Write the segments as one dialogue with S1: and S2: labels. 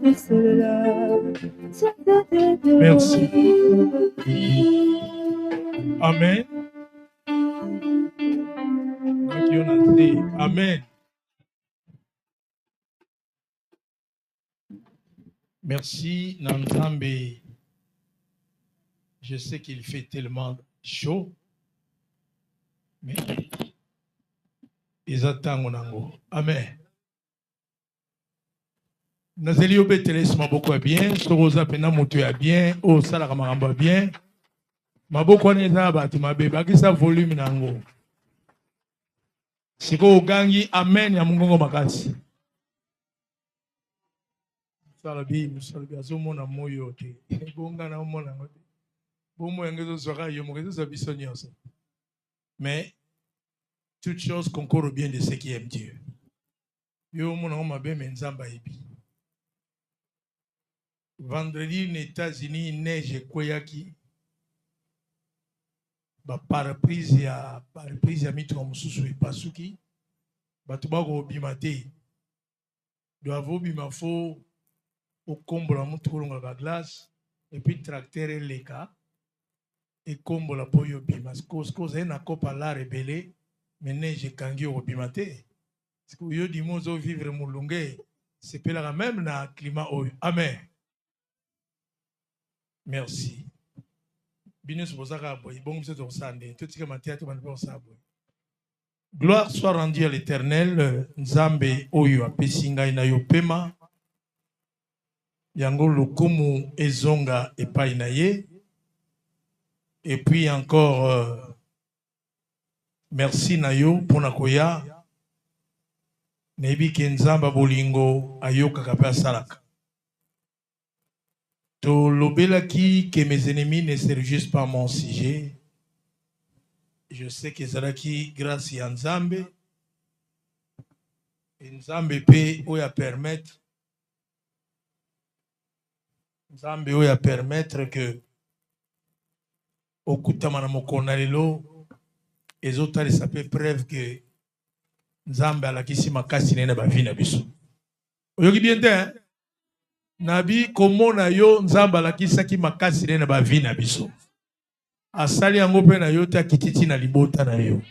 S1: Merci. Amen. Amen. Merci, Nanzambe. Je sais qu'il fait tellement chaud, mais ils attendent. Amen. Nazeli obetele sima boko bien, soroza pena moto ya bien, o sala kamaramba bien. Maboko neza batu mabe bakisa volume nango. Siko ugangi amen ya mungongo makasi. Salabi azomona moyo te. Bonga na omona ngote. Bomo yangezo zwaka yo mokezo za biso nyonso. Mais toute chose concourt au bien de ceux qui aiment Dieu. Yo mona mabe menzamba ibi. Vendredi aux États-Unis neige kweyaki. Ba paraprise ya mitu mususu epasuki. Batu bako bimate. Doivent bima fo au combo la mutu kolonga ba glace et puis tracteur leka et combo la poyo bima. Cause na kopa la rebelle mais neige kangi au bimate. Parce que yo dimozo vivre mulunge c'est pas la même na climat oyo. Amen. Merci. Gloire soit rendue à l'Éternel, Nzambe oyo apesinga ina yopema, yango lokumu ezonga epai na ye, et puis encore merci na yo pona koya, nebi ke Nzamba bolingo ayoka kape asalaka. To lobelaki que mes ennemis ne se réjouissent pas mon sujet. Je sais que Zaraki, grâce à Nzambe, Nzambe peut permettre que au Kutamana Mokonalelo, les autres ça peut preuve que Nzambe a la kisi makasi nene ba vina biso. Oyoki bien te, nabi komona yo Nzambe a la kisaki makasi nene ba vina biso. Asali yango pe na yo ta kititi na libota na yo.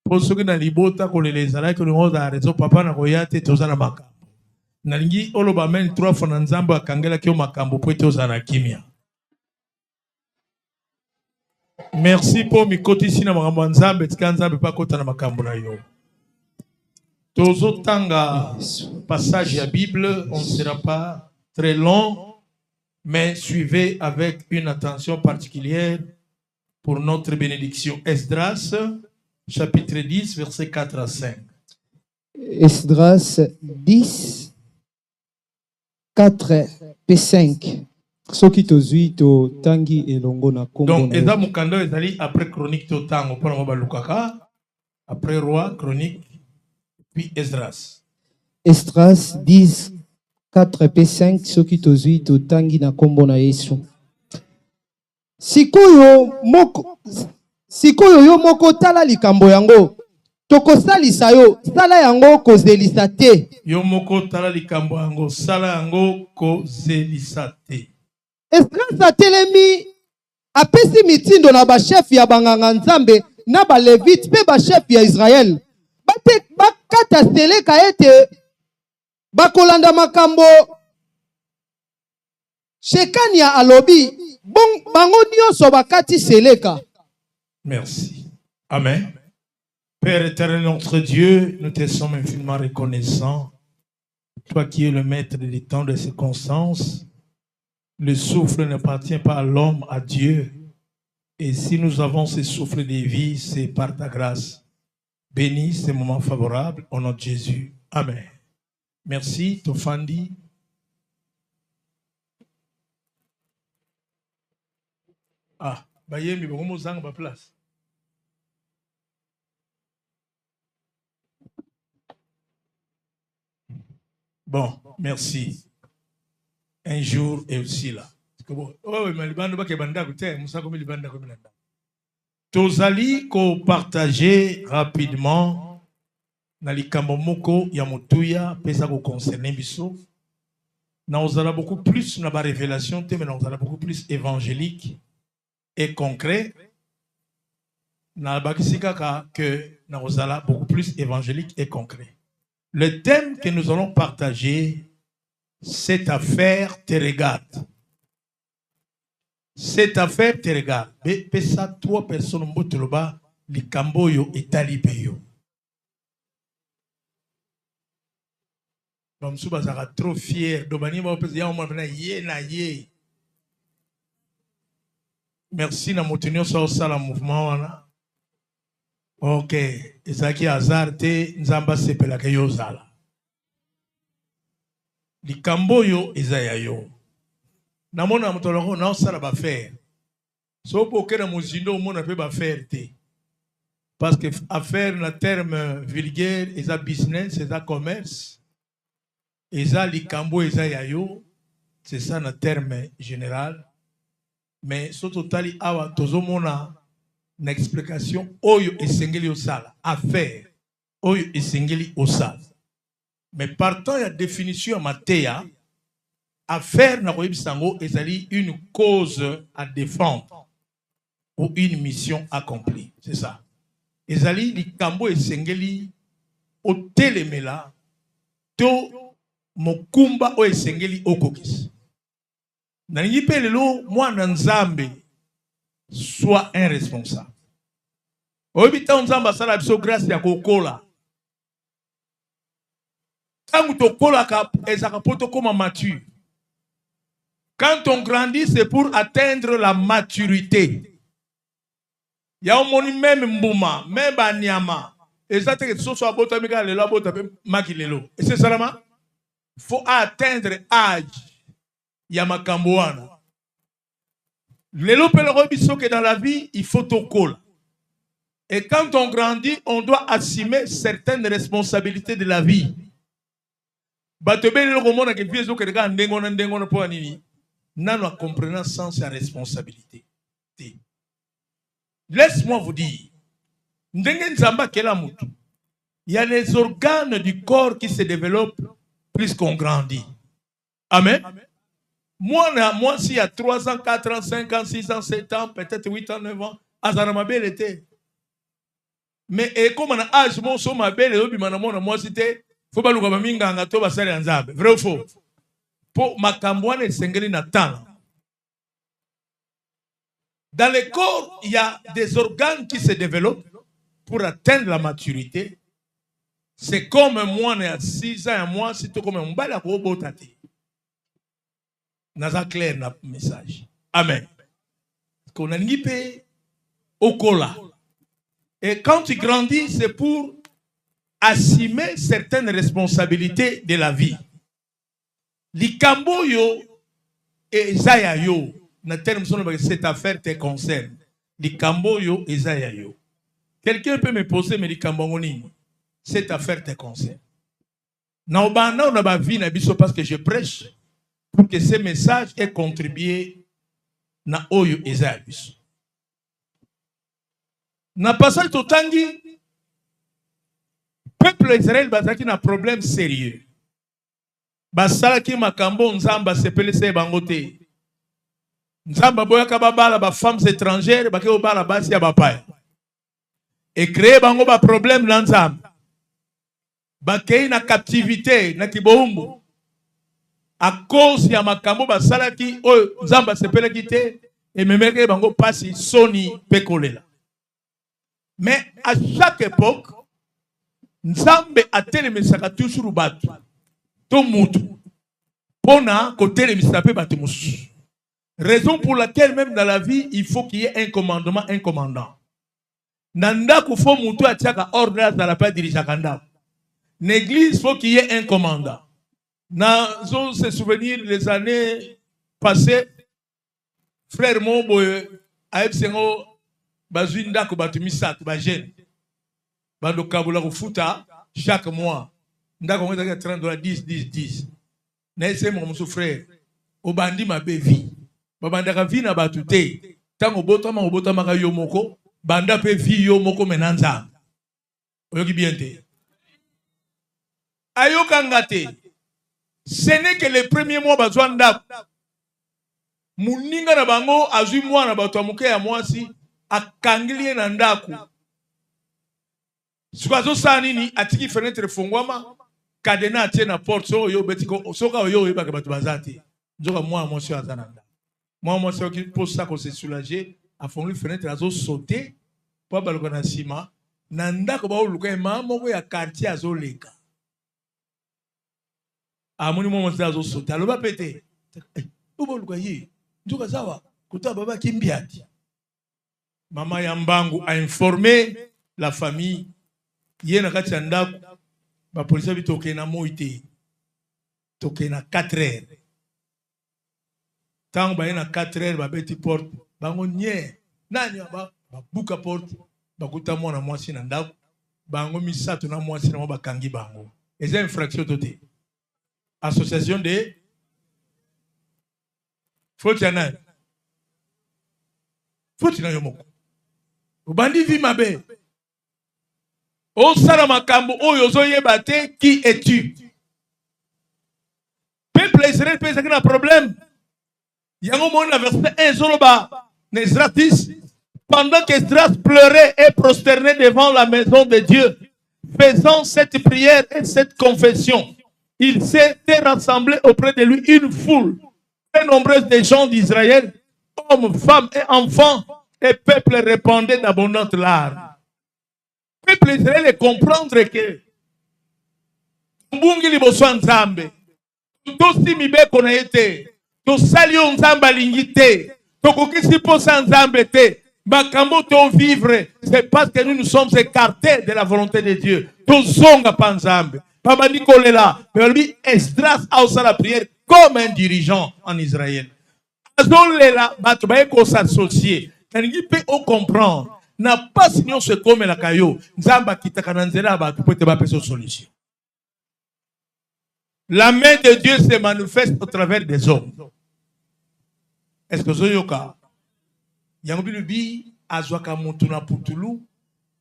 S1: Posoki na libota koleleza la ko ngoza rezo papa na koyate tozana makambo. Nalingi oloba men 3 fois na Nzambe akangela ki o makambo po tozana kimia. Merci pour mikoti sina makambo Nzambe tika Nzambe pa kota na makambo na yo. Tozo tanga passage à Bible, on ne sera pas très long, mais suivez avec une attention particulière pour notre bénédiction. Esdras, chapitre 10, versets 4 à 5.
S2: Esdras 10, 4 et 5. Soki tozui to tangi elongo na kombo.
S1: Donc, eza mukando ezali après chronique to tango pona moba lukaka, après roi, chronique, puis Esdras.
S2: Esdras 10, 4 et 5. Soki tozui to tangi na kombo na Yesu. Sikoyo yo moko tala likambo yango. Tokosalisa yo, sala yango kozelisa te.
S1: Yo moko tala likambo yango, sala yango kozelisa te.
S2: Esdras atelemi apesi mitindo na ba chef ya banganga Nzambe na ba levite pe ba chef ya Israël. Bakata seleka ete bakolanda makambo Shekania alobi bango nyonso bakati seleka.
S1: Merci. Amen. Père éternel, notre Dieu, nous te sommes infiniment reconnaissants. Toi qui es le maître des temps, des circonstances, le souffle n'appartient pas à l'homme, à Dieu. Et si nous avons ce souffle de vie, c'est par ta grâce. Bénis ces moments favorables au nom de Jésus. Amen. Merci, Tofandi. Ah, Bayemi, comment vous avez ma place? Bon, merci. Un jour et aussi là. Tozali ko partager rapidement na likambo moko ya mutuya pesa ko concerner biso. Nous allons beaucoup plus dans la révélation, mais nous allons beaucoup plus évangélique et concret. Dans la que nous allons beaucoup plus évangélique et concret. Le thème que nous allons partager, cette affaire te regarde. Cette affaire te regarde. Pesa 3 personnes mbotoloba likamboyo et talibeyo. Bamsou bazara trop fier. Dobani ba pesa ya omona ye na ye. Merci na motenio sa sala mouvement wana. Ok, ezaki hasard te nzamba sepela ke yo zala. Likamboyo ezaya yo. Namona mutoloko na osala ba faire. So poke na muzindo mona pe ba faire te. Parce que affaire na terme vulgaire eza business, eza commerce. Eza likambo ezaya yo. C'est ça na terme général. Mais so totali awa tozomona na explication oyo esengeli osala affaire oyo esengeli osala. Mais partant la définition mateya affaire na koyebisango ezali une cause à défendre ou une mission accomplie, c'est ça. Ezali likambo esengeli otelemela to mokumba o esengeli okokisi. Na nyipe lelo mwana nzambe soit un responsable. Obita nzamba sala biso grâce ya kokola. Quand on grandit, c'est pour atteindre la maturité. Il y a un moni même mbouma, même banyama. Et ça c'est que ce soit bota mika lelo bota makilelo. Et c'est seulement faut atteindre âge ya makambo wana. Lelo pele robiso que dans la vie, il faut to kola. Et quand on grandit, on doit assumer certaines responsabilités de la vie. Comprenant sens et responsabilité. Laisse-moi vous dire, il y a les organes du corps qui se développent plus qu'on grandit. Amen. Moi, s'il y a 3 ans, 4 ans, 5 ans, 6 ans, 7 ans, peut-être 8 ans, 9 ans, Azanamabel était. Mais comme on a âge, mon son ma belle, moi c'était, faut pas nous voir minga to basali anzabe. Vrai ou faux? Pour makambouane sengeli natana. Dans le corps, il y a des organes qui se développent pour atteindre la maturité. C'est comme moi, à 6 ans, moi, c'est comme un bal à robotate. Naza clair na message. Amen. Qu'on a nippé au cola. Et quand tu grandis, c'est pour assumer certaines responsabilités de la vie. Likambo yo et zaya yo, na terme cette affaire te concerne. Likambo yo et zaya yo. Quelqu'un peut me poser mais likambo ngoni, cette affaire te concerne. Na obana on a vie na biso parce que je prêche pour que ce message ait contribué na oyo et zaya biso. Na passage totangi peuple Israël bazaki na problème sérieux. Basalaki makambo nzamba sepele se bangote. Nzamba boyaka babala ba femmes étrangères baki obala basi ya bapaya. Et créer bango ba problème na nzamba. Bakei na captivité na kibombo. À cause ya makambo basalaki oyo nzamba sepele kite et memeke bango pasi soni pekolela. Mais à chaque époque, Nzambe a telemisaka toujours batu. To mutu. Pona ko telemisaka pe batu musu. Raison pour laquelle même dans la vie, il faut qu'il y ait un commandement, un commandant. Nanda ko fo mutu atiaka ordre dans la paix dirigeakanda. L'église faut qu'il y ait un commandant. Dans se souvenir les années passées, frère Mombo a ebsengo bazuinda ko batu misatu ba jeune. Bando kabula ko futa chaque mois. Ndako ngeza $30 10. Na ese mon frère obandi mabe vie. Babanda ka vie na batu te. Tango botama ka yo moko, banda pe vie yo moko menanza. Oyoki bien te. Ayoka ngate. Ce n'est que les premiers mois bazwa ndako. Muninga na bango azui mwa na bato amuke ya mwasi akangilie na ndako. Sikazo saa nini atiki fenêtre fungwama kadena atie na porte so yo betiko soka yo yeba ke bato bazate. Njoka mwa mwasi azana ndako. Mwa mwasi qui pose ça ko se soulager a fondu fenêtre azo sauter po baloko na sima na ndako ba oluka ma moko ya quartier azo leka. Amoni mwa mwasi azo sauter aloba pete. Ubo luka yi njoka sawa kuta baba kimbiati. Mama Yambangu a informé la famille. Yena kati ya ndako ba polisi bitoke na moite toke na 4 heures. Tant ba yena 4 heures ba beti porte bango nye nani ba buka porte ba kuta mwana mwasi na ndako bango misato na mwasi na ba kangi bango. Eza infraction toté. Association de Fotiana. Fotina yomoko. Ubandi vi mabe. O Saramakambo, o yozoye bate, qui es-tu? Peuple Israël peut avoir un problème. Yango mon verset 1 Zoroba, Nesdras 10. Pendant qu'Esdras pleurait et prosternait devant la maison de Dieu, faisant cette prière et cette confession, il s'était rassemblé auprès de lui une foule très nombreuse de gens d'Israël, hommes, femmes et enfants, et peuple répandait d'abondantes larmes. Le peuple Israël est comprendre que mbungi liboso nzambe tosi mibeko na ete tosali o nzambe alingi te tokokisi posa nzambe te makambo to vivre c'est parce que nous nous sommes écartés de la volonté de Dieu tozonga pa nzambe papa nikolela mais Esdras a aussi la prière comme un dirigeant en Israël azolela bato baye ko s'associer taningi pe o comprendre n'a pas signé ce comme la caillou. Nzamba kitaka na nzela ba peut te ba peso solution. La main de Dieu se manifeste au travers des hommes. Est-ce que vous yoka yango bilubi azwaka mutu na putulu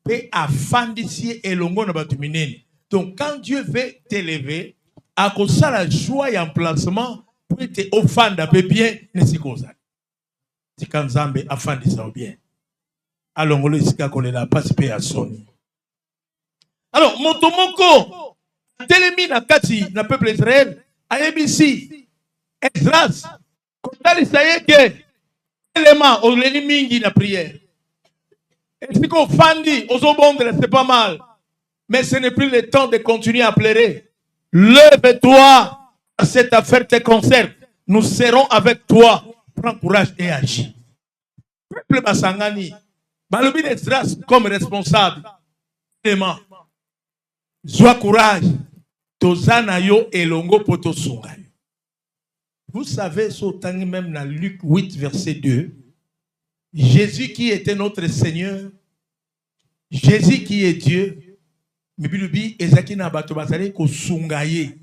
S1: pe afandisi elongo na batu minene. Donc quand Dieu veut t'élever à cause de la joie et emplacement pour te offendre bien ne si cause. Si quand Nzambe afandisa bien. Alors, on a pas à son. Alors, Motomoko, Télémi na kati, na peuple Israël, à ABC, Esdras, quand il s'agit que élément, on l'élimine la prière. Et si qu'on fandi, aux obondres, c'est pas mal. Mais ce n'est plus le temps de continuer à pleurer. Lève-toi, cette affaire te concerne. Nous serons avec toi. Prends courage et agis. Peuple Basangani. Balobi Esdras comme responsable. Vraiment. Sois courage. Tozana yo elongo poto sunga. Vous savez, sautant même dans Luc 8, verset 2, Jésus qui était notre Seigneur, Jésus qui est Dieu, Mibilubi ezaki na bato bazali ko sungaye.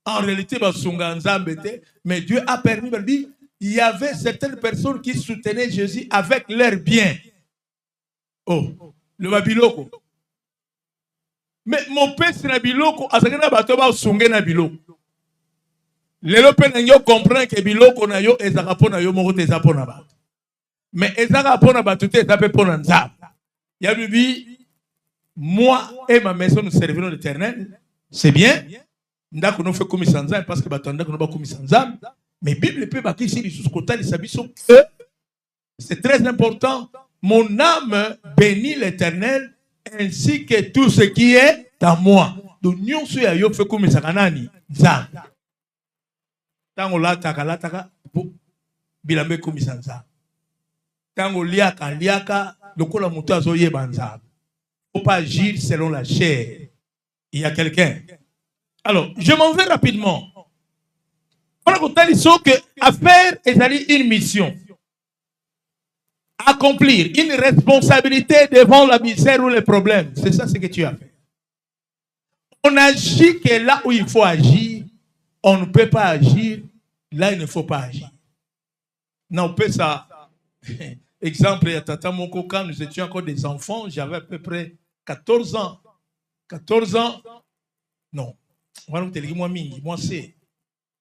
S1: En réalité, basunga nzambete, mais Dieu a permis Bilubi. Il y avait certaines personnes qui soutenaient Jésus avec leurs biens. Oh, le babiloko. Mais mon père, c'est Nabiloko, Azagana Batoba Sungé Nabiloko. Les Lopénagno comprennent que Biloko na yo, Ezagapona yo, Moro Tezapona bat. Mais Ezagapona batute, Ezapona Nzab. Yabibi, moi et ma maison, nous servirons l'Éternel. C'est bien. Ndako nous fait comme Sanzam, parce que Batanda nous pas comme Sanzam. Mais Bible peut bâtir ici sous côté de Sabiso. C'est très important. Mon âme bénit l'Éternel ainsi que tout ce qui est à moi. Donc nous sommes yo fait comme Sakanani. Zam. Tango la taka bilambe comme Sanzam. Tango liaka lokola muto azoye banzam. Faut pas agir selon la chair. Il y a quelqu'un. Alors, je m'en vais rapidement. On a compté que affaire est une mission. Accomplir une responsabilité devant la misère ou les problèmes. C'est ça ce que tu as fait. On agit que là où il faut agir, on ne peut pas agir là où il ne faut pas agir. Non, on peut ça. Exemple, il y a Tata Moko, quand nous étions encore des enfants, j'avais à peu près 14 ans. 14 ans. Non. wana teleki mwa mingi mwa se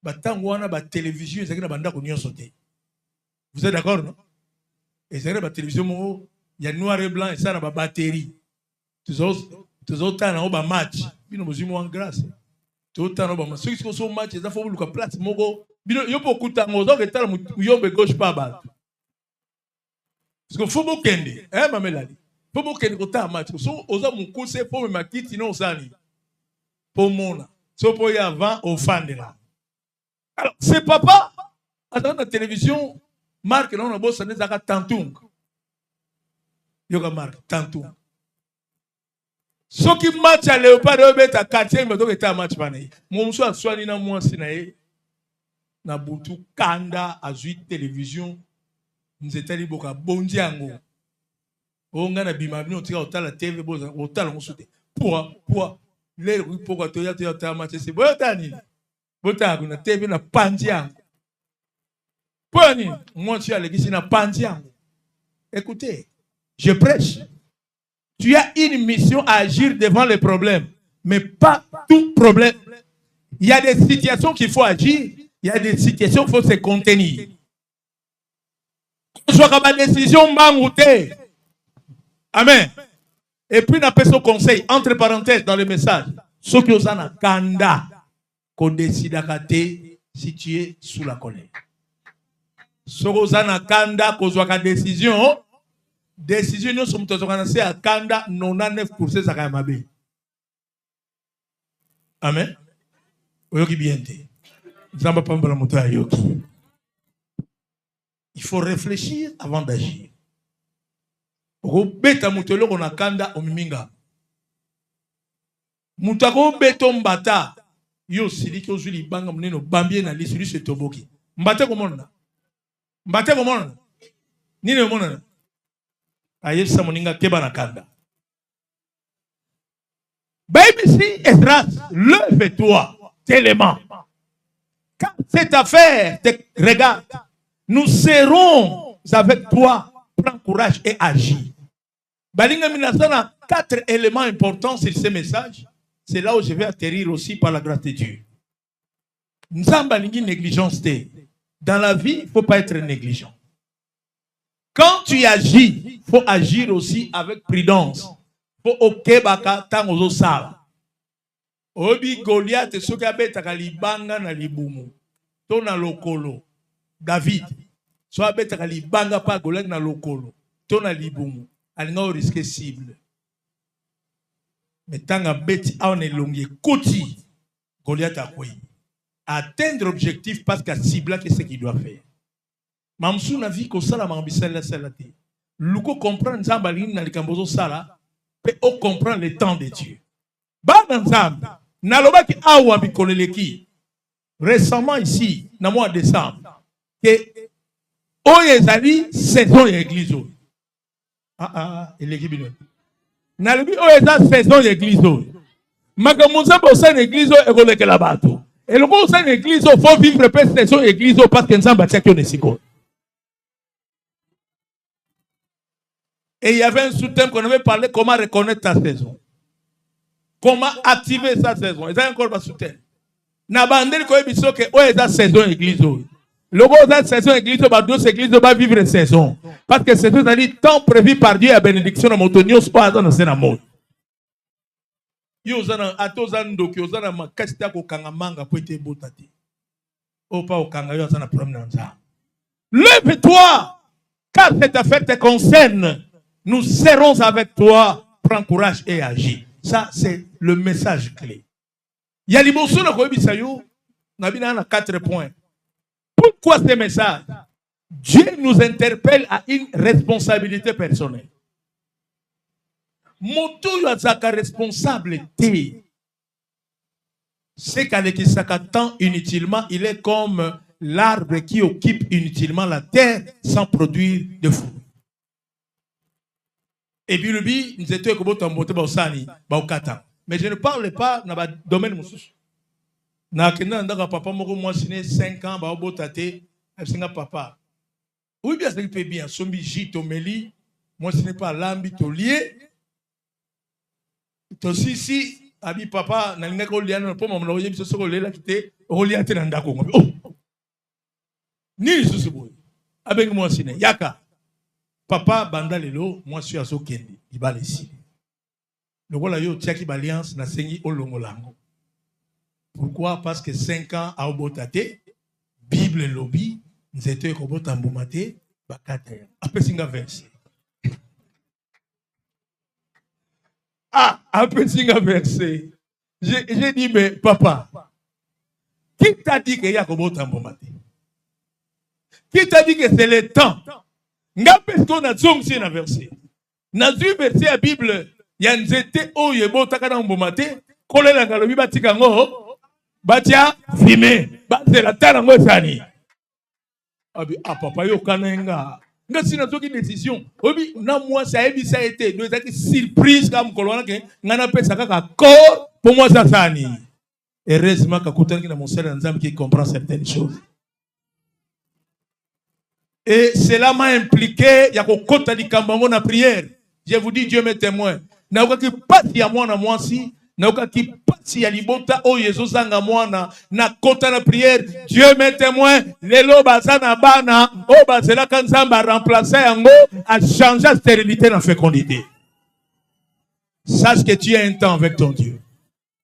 S1: batango wana ba télévision ezaki na banda ko nyonso te. Vous êtes d'accord non? Ezaki ba télévision mo ya noir et blanc et ça na ba batterie. Toujours tana ba match bino mozimo en grâce. Tout tana ba match ceux qui sont match ça faut luka place moko bino yo po kutango zo ke tala muyombe gauche pa ba. Parce que faut bokende mamelali. Faut bokende ko ta match so oza mukuse po me makiti non sani. Po mona. So po ya avant au fan de là. Alors, c'est papa, dans la télévision, Marc, non, on a bossé dans la tantung. Yoga Marc, tantung. Ce qui match à Léopard, il y a 4e, mais donc il y a un match. Mon monsieur a soigné dans moi, c'est na butu kanda à 8 télévision. Nous étions allés à Bondiango. On a bimabino, on tire au la TV, au tal, on soutient. Pour les rues, pour tu as un match, c'est bon, Tani. Botago na TV na pandiang. Poni, moi tu as l'église na pandiang. Écoutez, je prêche. Tu as une mission à agir devant les problèmes, mais pas tout problème. Il y a des situations qu'il faut agir, il y a des situations qu'il faut se contenir. Soit comme une décision mangouté. Amen. Et puis on appelle ce conseil, entre parenthèses dans le message, ceux qui ont un kanda. Qu'on décide à si tu es sous la colère. Sorozana Kanda, qu'on soit décision, nous sommes tous à Kanda, 99% ça va bien. Amen. Il faut réfléchir avant d'agir. Robeta mutelo on a Kanda au miminga. Mutako beton bata. Yo sili ki ozuli banga muneno bambie na lisuli se toboki. Mbate komona. Mbate komona. Nini komona? Ayesa moninga keba na kanda. Baby si Esdras, lève-toi tellement. Quand cette affaire te regarde, nous serons avec toi. Prends courage et agis. Balinga minasana 4 éléments importants sur ce message. C'est là où je vais atterrir aussi par la grâce de Dieu. Nous avons une négligence. Dans la vie, il ne faut pas être négligent. Quand tu agis, il faut agir aussi avec prudence. Il faut ok baka tango sala. Obi Goliath soki abetaka libanga na libumu. To na lokolo. David. So abetaka libanga pa Goliath na lokolo. To na libumu. Alinga o risque cible. Mais tant que bête a un elongué côté, Goliath a quoi? Atteindre l'objectif parce qu'il cible qu'est ce qu'il doit faire. Mamsou n'a vu que ça la mambisselle la salate. Luko comprend Zambalin na likambozo sala, peut on comprend le temps de Dieu. Ba Nzambe, na loba ki awa bikoleleki. Récemment ici, na mois de décembre, que oyezali saison église. L'équipe Nalobi o eza saison d'église. Magamunza bosa l'église e koleke la bato. Et le bon sein d'église faut vivre pe saison d'église parce que nzamba tia ki onesiko. Et il y avait un sous-thème qu'on avait parlé comment reconnaître ta saison. Comment activer sa saison. Et ça encore un sous-thème. Na bandeli ko ebiso ke o eza saison d'église. Le bon eza saison d'église ba deux églises va vivre saison. Parce que c'est tout à dire temps prévu par Dieu à bénédiction de Motonio soit dans le monde. Yo zana atozando ki ozana makasta ko kangamanga po ete botati. O pa o kanga yo zana problème nanza. Lève-toi car cette affaire te concerne. Nous serons avec toi. Prends courage et agis. Ça c'est le message clé. Il y a l'imotion na ko ebisa yo na bina na 4 points. Pourquoi ce message? Dieu nous interpelle à une responsabilité personnelle. Moto yazaka responsabilité. C'est qu'avec s'attend inutilement, il est comme l'arbre qui occupe inutilement la terre sans produire de fruits. Et puis le bi, nous étions comme tomboté bausani, baukata. Mais je ne parle pas dans le domaine moussous. Na kenda ndaka papa moko moi siné 5 ans ba obotate, singa papa. Oui bien ça peut bien, sombi jito meli, moi ce n'est pas lambi to lié. To si Abi papa, nalinga ko liana po mamu loye biso soko lela kite, rolia te nanda ko. Oh. Ni susu boy. Abengi moi sine. Yaka. Papa banda lelo, moi suis aso kendi. Ibale ici. Le voilà yo tiaki balliance na sengi olongolango. Pourquoi? Parce que 5 ans à obotate, Bible lobby, nous étions robota mbomate, bakate. Après singa verset. Ah, après singa verset. J'ai dit, mais papa, qui t'a dit qu'il y a robota mbomate? Qui t'a dit que c'est le temps? Nga pesko na zongsi na verset. Na zu verset à Bible, ya nzete o yebota kana mbomate, kolela ngalobi batika ngo. Batia fime bazela tala ngo sani abi papa yo kanenga nga sina toki décision obi na moi ça ebi ça été deux actes surprise comme kolona ke ngana pesa kaka corps pour moi ça sani heureusement ka kutani na mon sœur nzambe qui comprend certaines choses et cela m'a impliqué ya ko kota di kambango na prière. Je vous dis Dieu m'est témoin na ko ki pati ya mwana mwasi na qui passe ya libota o yezo zanga mwana na kota na prière. Dieu m'est témoin lelo bazana bana o bazela kanzamba remplacer yango a changer la stérilité na fécondité. Sache que tu as un temps avec ton Dieu.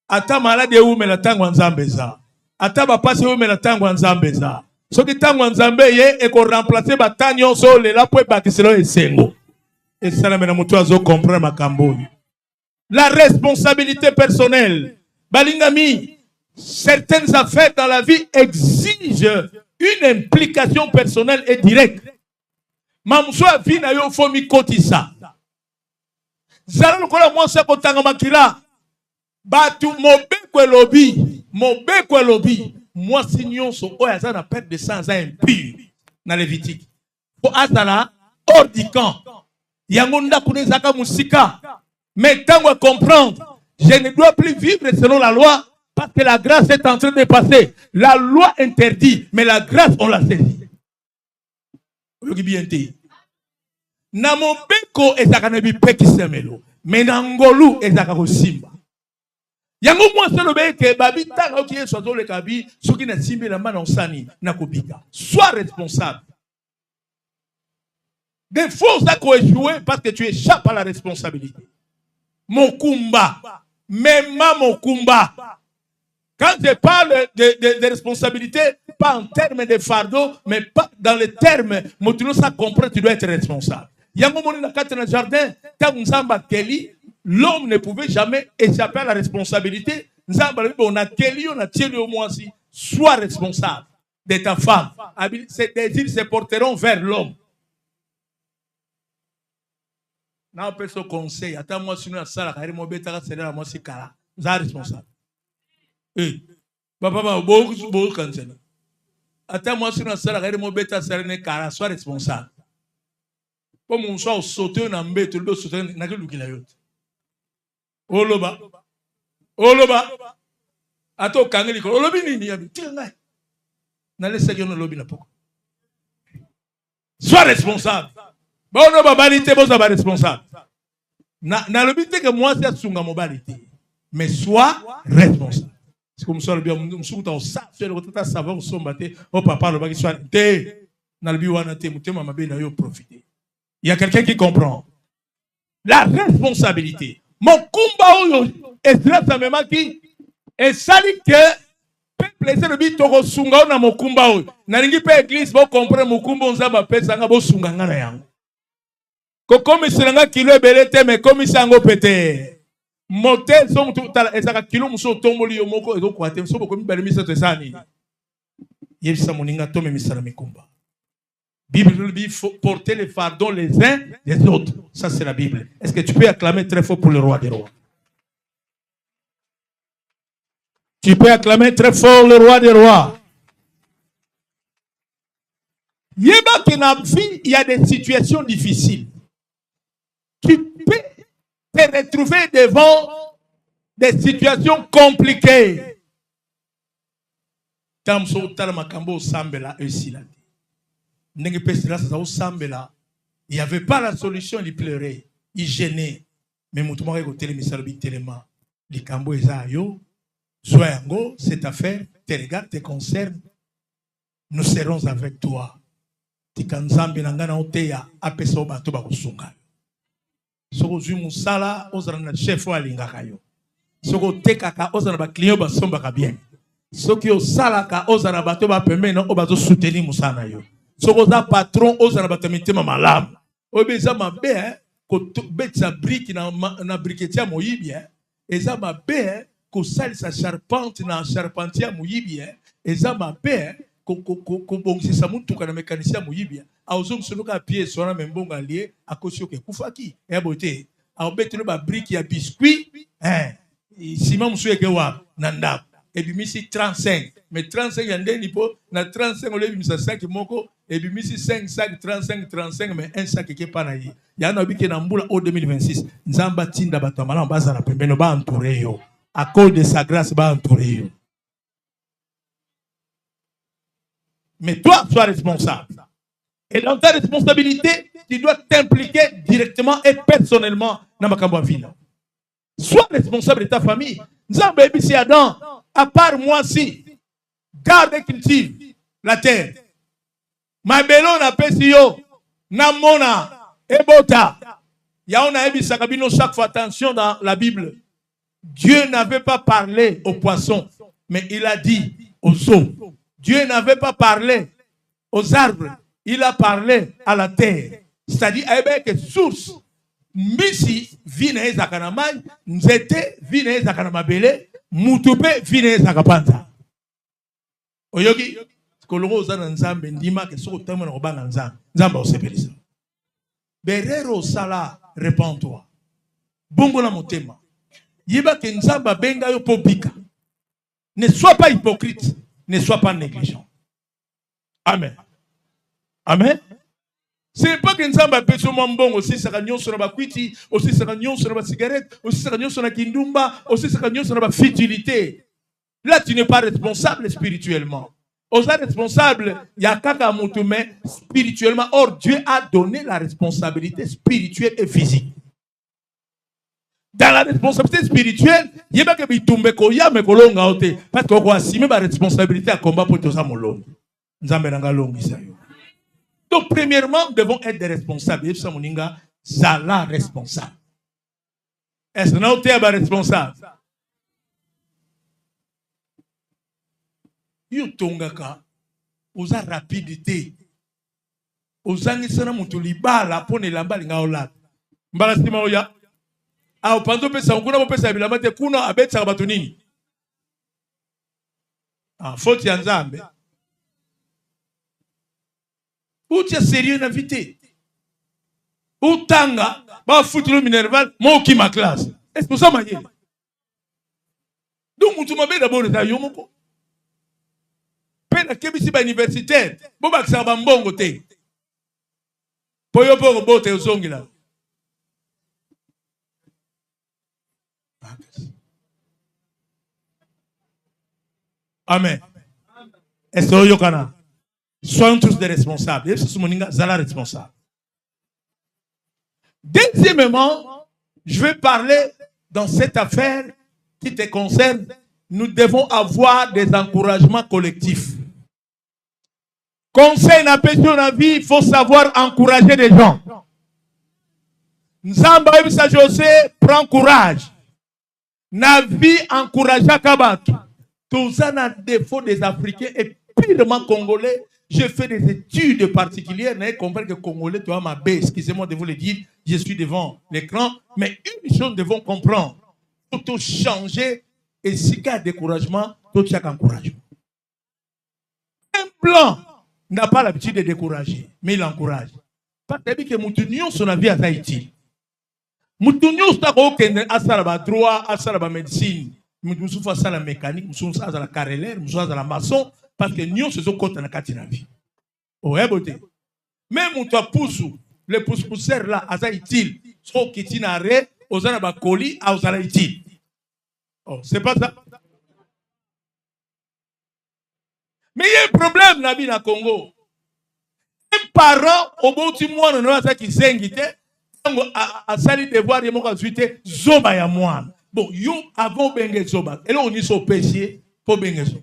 S1: Ata malade ou me la tango nzambeza. Ata ba passe ou me la tango nzambeza. So ki tango nzambe ye e ko remplacer ba tanyo so le la po ba kiselo esengo. Et ça na mena mutu azo comprendre makambo. La responsabilité personnelle. Balingami, certaines affaires dans la vie exigent une implication personnelle et directe. Mamswa vina yo fomi kotisa. Zala lokola mwasa kotanga makila. Batu mobekwe lobi. Mwasi nyonso oya za na perte de sang za impur na Lévitique. Po azala hors du camp. Yango ndako nezaka musika. Mais tant qu'on comprendre, je ne dois plus vivre selon la loi parce que la grâce est en train de passer. La loi interdit, mais la grâce, on l'a saisie. Namobeko ezakanebi peki semelo, mais nangolu ezakako simba. Yango moi c'est le beke babi tanga okiye sozo le kabi soki na simbe na mana osani na kobika. Sois responsable. Des fois ça ko échouer parce que tu échappes à la responsabilité. Mokumba, même Mokumba. Quand je parle de responsabilité, pas en termes de fardeau, mais pas dans les termes, tu ça comprend, tu dois être responsable. Yango moni na kati na jardin, tant Nzamba Kelly, l'homme ne pouvait jamais échapper à la responsabilité. Nzamba on a Kelly, on a Thierry au moins si, sois responsable de ta femme. Ses désirs se porteront vers l'homme. Na peso conseil ata moi sino sala kari mo betaka sela moi si kala za responsable papa bo kansela ata moi sino sala kari mo betaka sela ne kala soit responsable po mon so sauter na mbeto do sauter na ke lukila yote oloba ato kangeli ko olobi nini yabi tinga na le seigneur no lobi na poko soit responsable. Bon, on va baliter, bon, ça va responsable. Na le but que moi, c'est sunga mobilité. Mais sois responsable. C'est comme ça, le bien, nous sommes au ça, c'est le retour à savoir où sont battés. Oh, papa, le baguette soit té. Na le biwana té, mouté, ma bé, na yo profiter. Il y a quelqu'un qui comprend. La responsabilité. Mon kumba, est là, ça me qui et ça dit que peuple, c'est le but de sunga, na mon kumba, na l'ingi pe église, bon, comprendre mon kumba, on s'en va faire, ça, bon, sunga, na yang. Comme si on kilo belete mais comme si on pété motel sont tout ezaka kilo muso tomboli yomoko ezo kwate so bokomi balemi sa tesani yebisa moninga tome misala mikumba. Bible dit faut porter les fardeaux les uns des autres. Ça c'est la Bible. Est-ce que tu peux acclamer très fort pour le roi des rois? Tu peux acclamer très fort le roi des rois. Yeba que na vie il y a des situations difficiles. Tu peux te retrouver devant des situations compliquées. Tamso talamakambo sambela esila. Nenge pesila sa sambela. Il n'y avait pas la solution, il pleurait, il gênait. Mais mon tourment écouté les messages tellement. likambo eza yo, zwa yango, cette affaire te regarde, te concerne, nous serons avec toi. Tika nzambe na ngana oteya apesa bato ba kosunga. Soko zwi musala ozana na chef wa lingaka yo. Soko tekaka ozana ba client ba sombaka bien. Soki osalaka ozana bato ba pembeni o bazo soutenir musana yo. Soko za patron ozana bato mitema malamu. Obeza mabe ko betsa brique na briquetia moyibi eza mabe ko salisa charpente na charpentier moyibi eza mabe ko bongisa mutuka na mécanicien moyibi aozo msoloka pied sona membonga lié akosi oke kufaki ya bote aobetelo ba brique ya biscuit sima musuye ke wa na ndako ebimisi 35 mais 35 ya ndeni po na 35 ole bimisa sac moko ebimisi 5 sac 35 mais un sac ke pa na ye ya na bike na mbula au 2026 nzamba tinda bato malamu baza na pembeno ba entourer yo à cause de sa grâce ba entourer yo. Mais toi, sois responsable. Et dans ta responsabilité, tu dois t'impliquer directement et personnellement dans ma vie. Sois responsable de ta famille. Nzambe ebisi Adam, à part moi si, garde et cultive la terre. Ma belo na pesi yo, na mona, ebota. Yaona ebisa kabino chaque fois attention dans la Bible. Dieu n'avait pas parlé aux poissons, mais il a dit aux eaux. Dieu n'avait pas parlé aux arbres, il a parlé à la terre. C'est-à-dire, avec source. Misi vine ezakana mai, nzete vine ezakana mabele, mutupe vine ezakapanta. Oyogi, kolongo ozana nzambe ndima ke soko tamo na obanga nzambe. Nzamba osepelisa. Berero sala, répands-toi. Bongo na motema. Yiba ke nzamba benga yo pobika. Ne sois pas hypocrite. Ne sois pas négligent. Amen. Amen. C'est pas que nous avons besoin de bon aussi ça gagne sur la cuiti, aussi ça gagne sur la cigarette, aussi ça gagne sur la kindumba, aussi ça gagne sur la futilité. Là tu n'es pas responsable spirituellement. On est responsable, il y a kaka mutume spirituellement. Or Dieu a donné la responsabilité spirituelle et physique. Dans la responsabilité spirituelle, il y a que bitumbe ko ya me kolonga ote parce que ko assumer ba responsabilité à combat pour tout ça molongo. Nzambe nanga longi sa yo. Donc premièrement, nous devons être des responsables. Et ça moninga zala responsable. Est-ce que nous sommes responsables? Yo tongaka oza rapidité. Ozangi sana mutu libala pone lamba linga ola. Mbala sima oya. Ah, pando pesa nguna pesa bilamba te kuna abetsa bato nini? Ah, faute ya Nzambe. Ou tu es sérieux d'inviter? Ou tanga, ba foutre le minerval, mon qui ma classe. Est-ce que ça m'a dit? Donc, tu m'as bien d'abord les ayomoko. Pena kebisi ba universitaire, bo ba ksa ba mbongo te. Poyo poko bote osongi la. Amen. Est-ce que vous avez? Soyons tous des responsables. Zala responsable. Deuxièmement, je vais parler dans cette affaire qui te concerne. Nous devons avoir des encouragements collectifs. Conseil n'a pas dans la vie, il faut savoir encourager les gens. Nzamba Ebisa José, prends courage. Na vie encouragea Kabaki. Tout ça n'a défaut des Africains et purement Congolais. J'ai fait des études particulières. Vous comprenez que Congolais, tu as ma baie, excusez-moi de vous le dire, je suis devant l'écran. Mais une chose, nous devons comprendre. Il faut changer et si il y a découragement, tout y a encouragement. Un blanc n'a pas l'habitude de décourager, mais il encourage. Parce que nous son avis à Haïti. Nous avons un droit, à médecine. Nous sommes à la mécanique, nous sommes à la carrelère, nous sommes à la maçon, parce que nous sommes contre la vie. Oh, même on t'a poussé, les pousseurs là, à Haïti, sont qui t'inarrêtent, aux anabakoli, à Haïti. Oh, c'est pas ça. Mais il y a un problème là, dans le Congo. Un parent, au bout du mois, on a ça qui s'engite, à sali devoir, il y a mon zoba ya moine. Bon, yo avant bengezo ba. Et là on est au péché pour bengezo.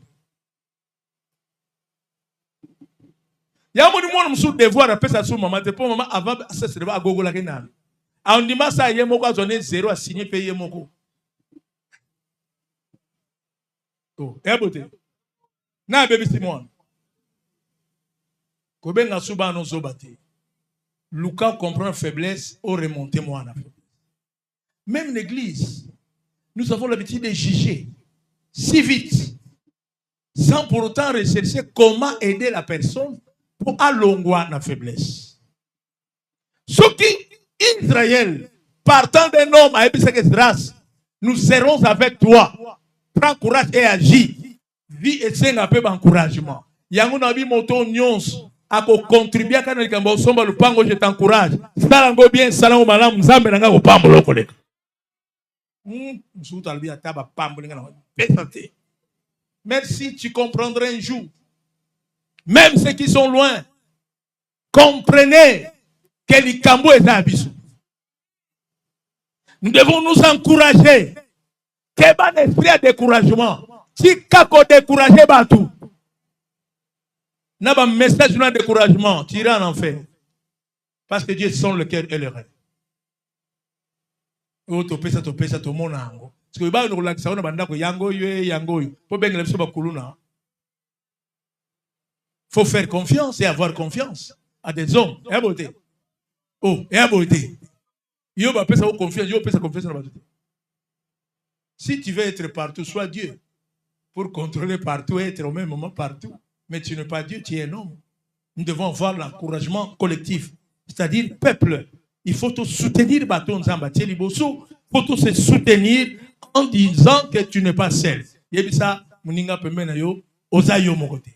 S1: Ya mo ni mo msu devoir à pesa sur maman, te pour maman avant ça se va gogo la kenana. A on dit ça yé moko azone 0 à signer payer moko. Oh, et beauté. Na bébé Simon. Ko benga suba no zobate. Lucas comprend faiblesse ou remonter moi en Afrique. Même l'église, nous avons l'habitude de juger si vite, sans pour autant rechercher comment aider la personne pour allonger la faiblesse. Ce qui, Israël, partant d'un homme à Esdras, nous serons avec toi. Prends courage et agis. Vie et c'est un peu d'encouragement. Yango nabi moto nyons. Ako contribuer kana likambo somba lupango je t'encourage. Sala ngo bien sala ngo malamu nzambe nanga ko pambo loko leka. Msuta albi ataba pambo linga na pesante. Merci, tu comprendras un jour. Même ceux qui sont loin, comprenez que likambo est abisu. Nous devons nous encourager. Quel bon esprit de découragement. Si kako décourager batou. N'a pas un message de découragement, tu iras en enfer. Parce que Dieu sent le cœur et le rêve. Oh, topé ça, tout le monde a. Parce que bah nous relaxons, on a banda ko yango yo. Pour bien le soba kuluna. Faut faire confiance et avoir confiance à des hommes. Et à beauté. Oh, et à beauté. Yo va faire confiance, yo faire confiance dans la beauté. Si tu veux être partout, sois Dieu. Pour contrôler partout, être au même moment partout. Mais tu n'es pas Dieu, tu es un homme. Nous devons avoir l'encouragement collectif. C'est-à-dire, peuple, il faut te soutenir, bâton Zambatiel Liboso. Il faut te se soutenir en disant que tu n'es pas seul. Yebisa, Muninga peut mener yo, ozayo mon côté.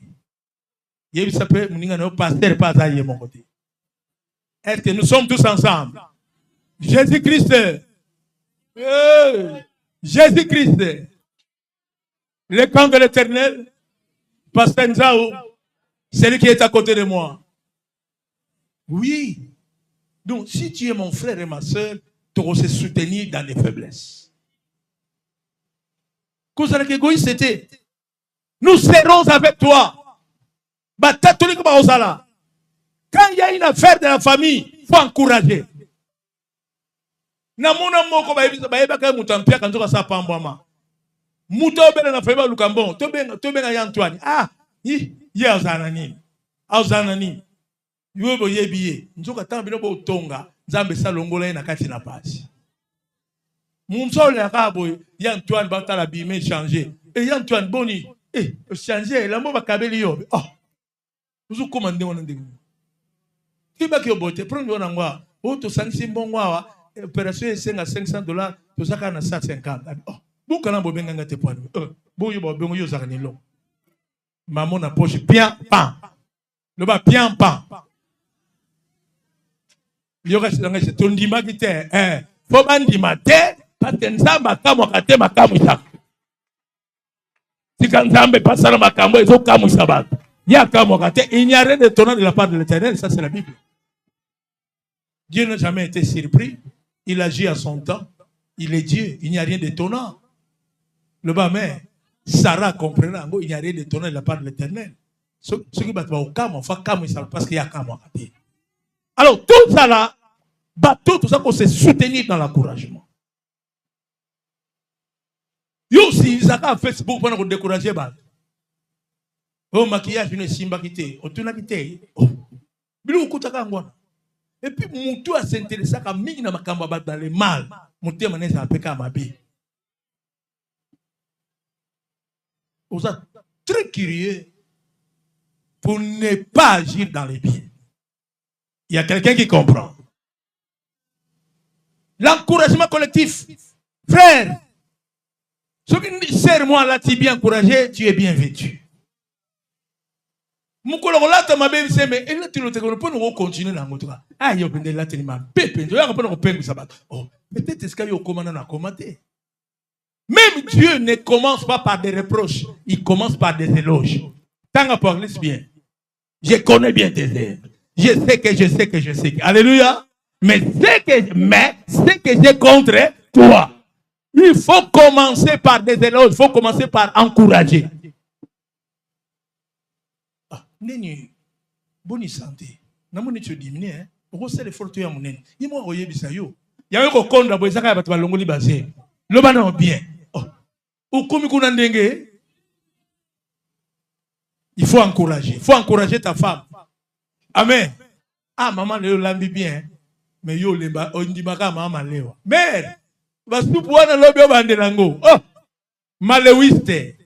S1: Yebisa peut, Muninga no, pasteur, pas azayo mon côté. Est-ce que nous sommes tous ensemble? Jésus-Christ. Jésus-Christ. Le camp de l'Éternel. Pasteur Nzao, celui qui est à côté de moi. Oui. Donc, si tu es mon frère et ma soeur, tu dois se soutenir dans les faiblesses. Cause avec l'égoïsme, c'était nous serons avec toi. Quand il y a une affaire de la famille, il faut encourager. Namona moko ba yeba ka mutampia kanzoka sa pambwama. Muto bela na feba lukambon to benga ya Antoine ye azanani azanani yobo yebiye nzoka tambino bo tonga nzambe salongola na kati na pasi mumso le akabo ya Antoine ba tala bime changer et ya Antoine boni changer la mo ba kabeli yo uzu komande wana ndenge kiba ki obote prendre wana ngwa to sangisi mbongwa opération esenga $500 to saka na 150 Boukana bobenga ngate poano. Boyo bobengo yo zakanilo. Maman na poche bien pan. Le ba bien pan. Yo reste dans ce tondima qui te faut bandima te parce que nzamba kamo kate makamu isa. Si nzambe passe na makambo ezo kamu isa ba. Ya kamo kate il n'y a rien d'étonnant de la part de l'Éternel, ça c'est la Bible. Dieu n'a jamais été surpris, il agit à son temps. Il est Dieu, il n'y a rien d'étonnant. Le bas, mais Sarah comprendra, il n'y a rien d'étonnant de la part de l'Éternel. Ce qui va au calme, parce qu'il y a calme. Alors, tout ça là, tout ça pour se soutenir dans l'encouragement. Yo, si ça a Facebook pour nous décourager, oh, maquillage, une simba qui t'est, oh, tu n'as quitté, oh, bilou koutaka ngwana. Et puis, mon tour à s'intéresser à mine na makamba dans les mal, mon thème n'est pas péka mabi. Vous êtes très curieux pour ne pas agir dans les biens. Il y a quelqu'un qui comprend. L'encouragement collectif. Frère, serre-moi là, tu es bien encouragé, tu es bien vêtu. Mon collègue là, tu m'as bien dit, mais tu peux nous continuer dans notre cas. Ah, il y a un là, tu m'as pépé. Peut-être est-ce qu'il y a un commandant à commenter. Même Dieu ne commence pas par des reproches, il commence par des éloges. Tant qu'on parle bien, je connais bien tes œuvres. Je sais que. Alléluia. Mais ce que j'ai contre toi, Il faut commencer par des éloges, il faut commencer par encourager. Ah, neni, bonne santé. Namoni tu diminué, hein? Pourquoi c'est l'effort tu as mon nez? Il m'a envoyé bisayo. Il y a un cocon là, boy, ça va être longoli basé. Le banon bien. Oh, ou comme il y il faut encourager. Il faut encourager ta femme. Amen. Ah, maman, le lambi bien. Mais yo, on dit baka maman léo. Mère, parce que pour un lobby au bandelango. Oh, maléwiste.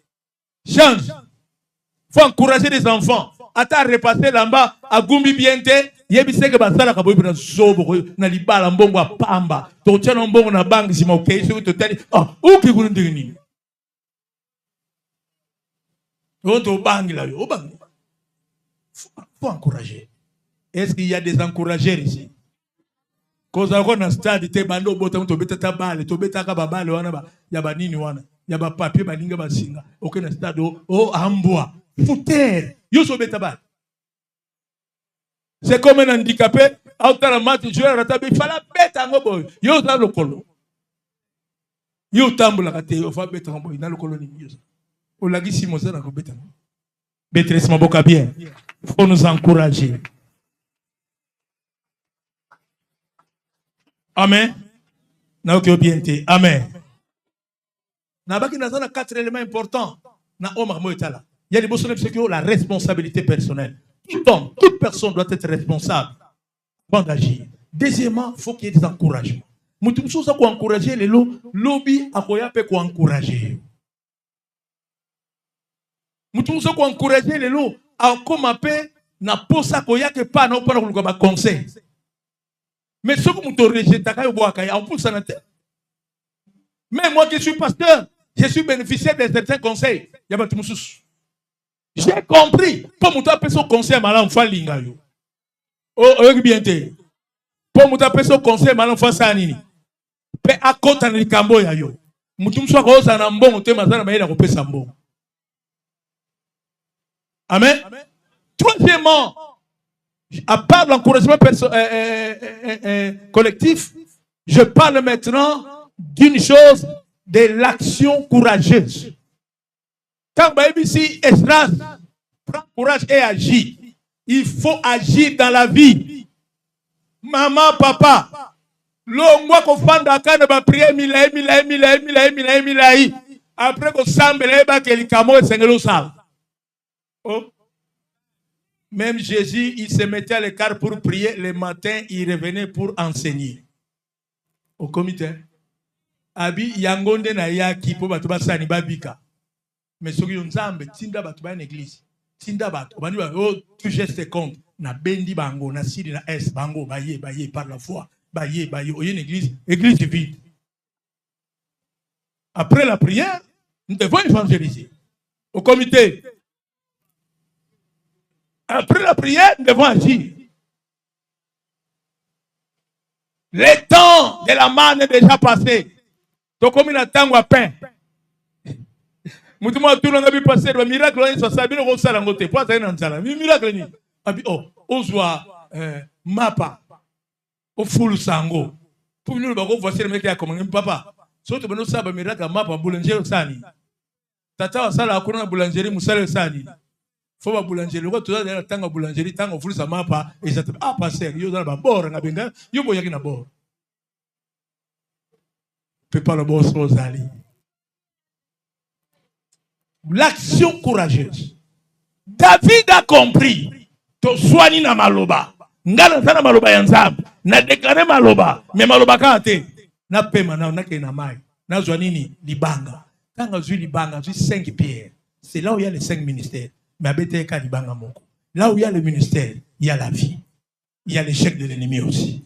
S1: Change. Il faut encourager les enfants. Attends, repasser là-bas, à Gumbi Biente, yebise que basala kaboy na sobo na libala mbongo a pamba. To tchana mbongo na bangi si moke so to tali. Oh, ou ki kunu ndini. On to bangi là, au bangi. Faut encourager. Est-ce qu'il y a des encourageurs ici? Cause on a stade te bando bota to beta tabale, to beta ka babale wana ba ya banini wana. Ya ba papier balinga basinga. Aucun stade o amboa. Fouter. Yo so beta ba. C'est comme un handicapé, autant match joueur ratabi, il fallait beta ngobo. Yo dans le colo. Yo tambula kate, yo fa beta ngobo dans le colonie. O lagi simosa na ko beta. Betres maboka bien. Faut nous encourager. Amen. Na ok bien te. Amen. Na baki na zona 4 éléments importants. Na Omar Moetala. Il y a des bosses qui ont la responsabilité personnelle. Tout homme, toute personne doit être responsable avant d'agir. Deuxièmement, il faut qu'il y ait des encouragements. Moutou ça pour encourager les lobby à quoi peut pour encourager. Moutou ça pour encourager les lots à comme appelle na posa koya que pas non pas le conseil. Mais ce que moutou rejette à boaka en pousse en tête. Mais moi qui suis pasteur, je suis bénéficiaire de certains conseils. Il y a pas tout moussous. J'ai compris. Pour me taper son conseil, malin, fa linga yo. Oh, bien te. Pour me taper son conseil, malin, fa sanini. Pe akota ni kambo ya yo. Mutum so ko sa na mbongo te mazana baina ko pesa mbongo. Amen. Troisièmement, à part l'encouragement collectif, je parle maintenant d'une chose, de l'action courageuse. Quand ici Esdras prend courage et agit, il faut agir dans la vie. Maman, papa, l'ongwa ko fanda kana ba prier mila. Après ko sambele ba ke likamo sengelo sa. Oh. Même Jésus, il se mettait à l'écart pour prier le matin, il revenait pour enseigner. Au comité. Abi yangonde na yaki po batu basani babika. Mais ce qui est en tinda batu ba l'église. Tinda batu bani ba oh tu gestes compte na bendi bango na sidi na es bango baye par la foi baye oye une église vide. Après la prière, nous devons évangéliser au comité. Après la prière, nous devons agir. Le temps de la manne est déjà passé. Donc comme il attend à pain. Moutouma tout le monde a vu passer le miracle là, ça s'est bien rosé à l'angoté. Pas ça dans ça. Miracle ni. Abi oh, ozwa mapa. Au full sango. Pour nous le bago voici le mec qui a commandé papa. Surtout ben nous ça miracle mapa boulanger sani. Tata sala akuna boulangerie musale sani. Faut pas boulangerie. Quand tu as dans tanga boulangerie, tanga full sa mapa et ça te ah passer. Yo dans ba bord na benga, yo boyaki na bord. Peut pas le boss Rosali. L'action courageuse. David a compris. To soigner na maloba. Ngala sana maloba yanzam. Na déclarer maloba. Mais maloba kante. Na pema na ke na mai. Na zwanini libanga. Quand zui libanga, zui 5 pierres. C'est là où il y a les 5 ministères. Mais abete ka libanga moko. Là où il y a le ministère, il y a la vie. Il y a l'échec de l'ennemi aussi.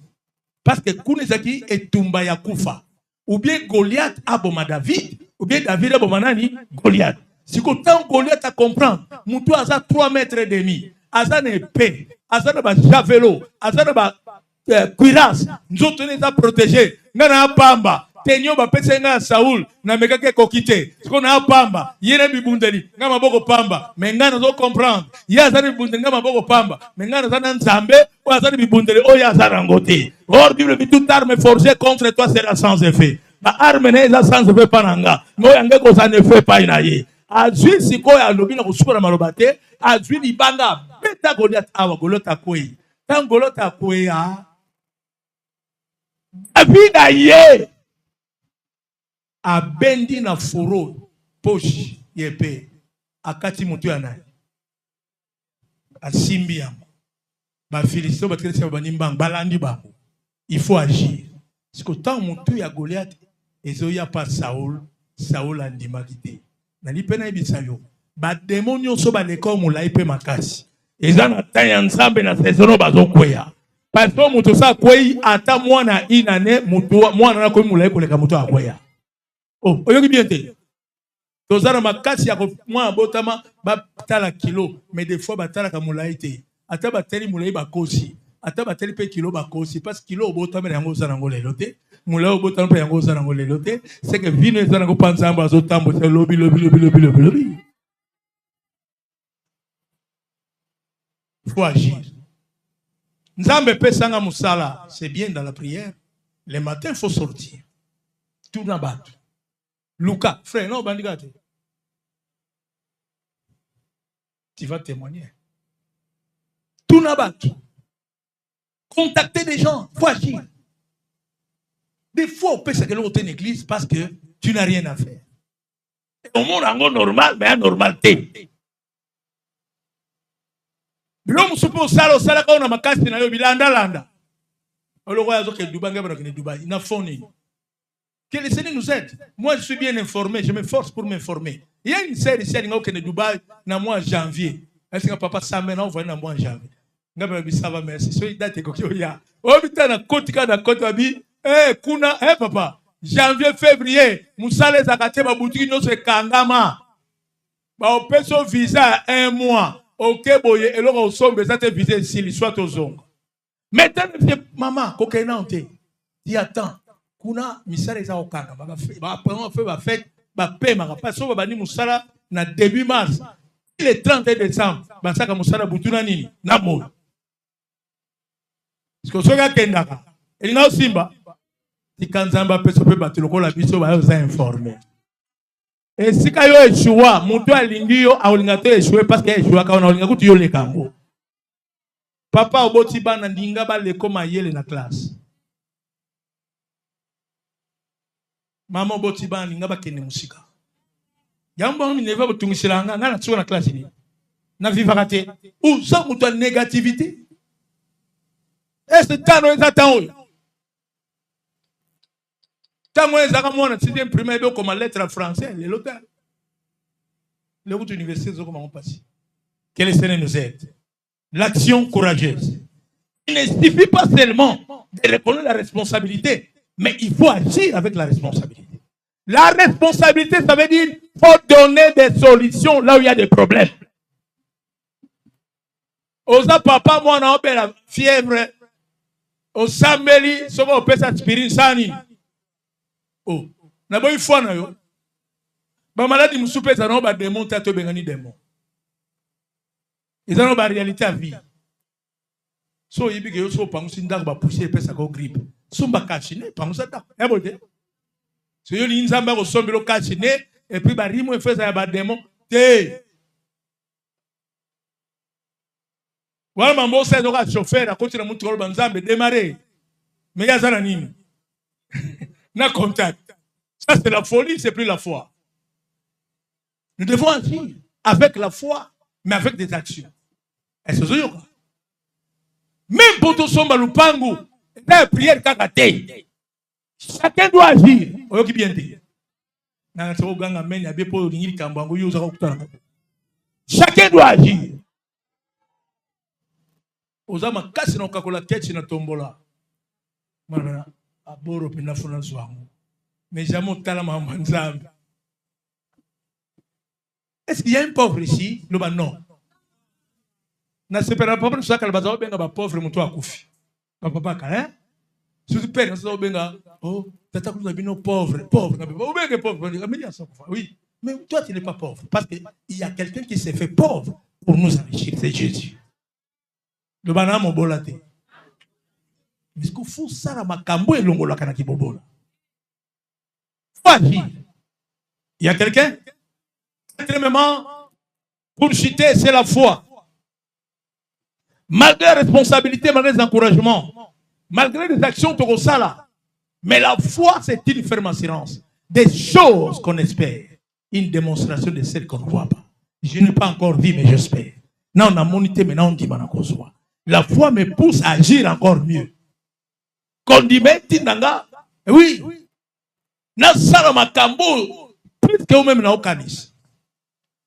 S1: Parce que Kounezaki est Tumba Yakufa. Ou bien Goliath aboma David, ou bien David aboma nani Goliath. Si quand Goliath à comprendre, Moutou a 3 mètres et demi, Azan épée, Azan ba javelot, Azan ba cuirasse, nous autres les a protégés. Nana pamba, tenyo ba pesenga Saoul, na mekake kokite. Si qu'on a pamba, yene bibundeli, ngama boko pamba, mais ngana zo comprendre. Ya zani bibundeli ngama boko pamba, mais ngana zana nzambe, ou azani bibundeli, o ya zarangote. Or Bible dit toute arme forgée contre toi sera sans effet. ba arme na eza sans fait pas nanga no yange ko ça ne fait pas inaye azwi sikoyo alobi na kosukola maloba te azwi libanga beta Goliath awa Goliath akwei tant Goliath akwei avina ye abendi na foro poche yepe akati mutu ya naye asimbi yango bafilistin batekesi banimbango balandi bango. Il faut agir. Parce que tant mutu ya Goliath ezoya par Saul andimaki te nali mpe nayebisa yo bademo nyonso baleka molai mpe makasi eza na ta ya nzambe na sezono bazokweya parce que mutu sa kwei ata mwana inane mwana nakomi molai koleka mutu akweya. Oh, oyoki bien te toza na makasi ya mwana botama batala kilo mais des fois batalaka molai te ata bateli molai bakosi ata bateli pe kilo bakosi parce que kilo obotama yango oza nango lelo te molai obotama pe yango oza nango lelo te c'est que vino eza nango mpa nzambe azotambosa lobi. Il faut agir. Nzambe pesanga musala, c'est bien dans la prière. Le matin, il faut sortir. Tout na batu. Luca, frère, non, bandigate. Tu vas témoigner. Tout na batu. Contacter des gens, il faut agir. Des fois, on peut se que une église parce que tu n'as rien à faire. Au monde en normal, mais anormal. L'homme suppose ça, au salaire qu'on a ma casse, na yo bilanda. Le roi a dit que Dubaï, il n'a fondé. Que le Seigneur nous aide. Moi, je suis bien informé, je me force pour m'informer. Il y a une série ici, qui est Dubaï, dans le mois de janvier. Est-ce que papa ça maintenant voit dans le mois de janvier? Ça va, merci. So, il date que il y a. Oh, putain, na côte, kuna, papa. Janvier, février, Moussale Zakate, ma boutique, nous, c'est Kangama. Bah, on peut son visa 1 mois. Ok, boye, et là, on sombre, ça te visé ici, soit aux ongles. Maintenant, maman, coquin, dis attends, kuna, misala eza okanga, va faire, va payer, parce que va venir musala, na début mars, le 31 décembre, va ça comme musala butuna nini, na mo. Parce que soga kendaka, et na simba, ti kanzamba peso pe batuloko la biso ba yo informé. Et si ka yo échoua, mutu alingi yo aolinga te échouer parce que échoua ka on alinga kutu yo le kango. Papa oboti bana ndinga ba leko mayele na classe. Mama oboti bana ndinga ba kene musika. Yambo mi neva botungisilanga ngana tsuka na classe ni. Na vivaka te. Ou ça mutu négativité. Est-ce que tano ezatan tango ezaka mwana 6e primaire be comme lettre en français les lota. Les autres universités sont comment on passe. Que le Seigneur nous aide. L'action courageuse. Il ne suffit pas seulement de reconnaître la responsabilité, mais il faut agir avec la responsabilité. La responsabilité, ça veut dire qu'il faut donner des solutions là où il y a des problèmes. Osa papa, moi, on a la fièvre. Au Sambeli, ça va opérer aspirine sani. Oh, na boy fois na yo. Ba maladie musupe ça non ba démon tato bengani démon. Ils ont ba réalité à vie. So yibi ke yo so pangu sinda ba pousser pesa ko grippe. Sumba kachine pangu ça ta. E bote. So yo li nzamba ko sombelo kachine et puis ba rimo e fesa ba démon te. Wala mambo sa zo ka chauffeur a continue mutu ko ba nzambe démarrer. Mais ya za na nini? Na contact. Ça c'est la folie, c'est plus la foi. Nous devons agir avec la foi, mais avec des actions. Est-ce que vous avez même pour tout somba lupangu, la prière kakate. Chacun doit agir. Vous avez bien dit. Chacun doit agir. Vous avez cassé dans la tête na tombola. Aboro pina funa zwangu. Mais jamais tala mamanzambe. Est-ce qu'il y a un pauvre ici? Non. Na sepera pauvre ça kala bazo benga ba pauvre mutu akufi. Papa kala, surtout père ça benga oh tata ku bino pauvre. O benga pauvre, mais ça oui. Mais toi tu n'es pas pauvre parce que il y a quelqu'un qui s'est fait pauvre pour nous enrichir, c'est Jésus. Le banamo bolate. Mais ce qu'il faut ça la makambo elongola kana kibobola. agir. Il y a quelqu'un? Quatrièmement, pour chuter, c'est la foi. Malgré la responsabilité, malgré les encouragements, malgré les actions de Sala, mais la foi, c'est une ferme assurance. Des choses qu'on espère. Une démonstration de celles qu'on ne voit pas. Je n'ai pas encore vu, mais j'espère. Non, on a monité, maintenant on dit qu'on. La foi me pousse à agir encore mieux. Qu'on dit, mais oui, na salama kambo, plus que vous-même na okanis.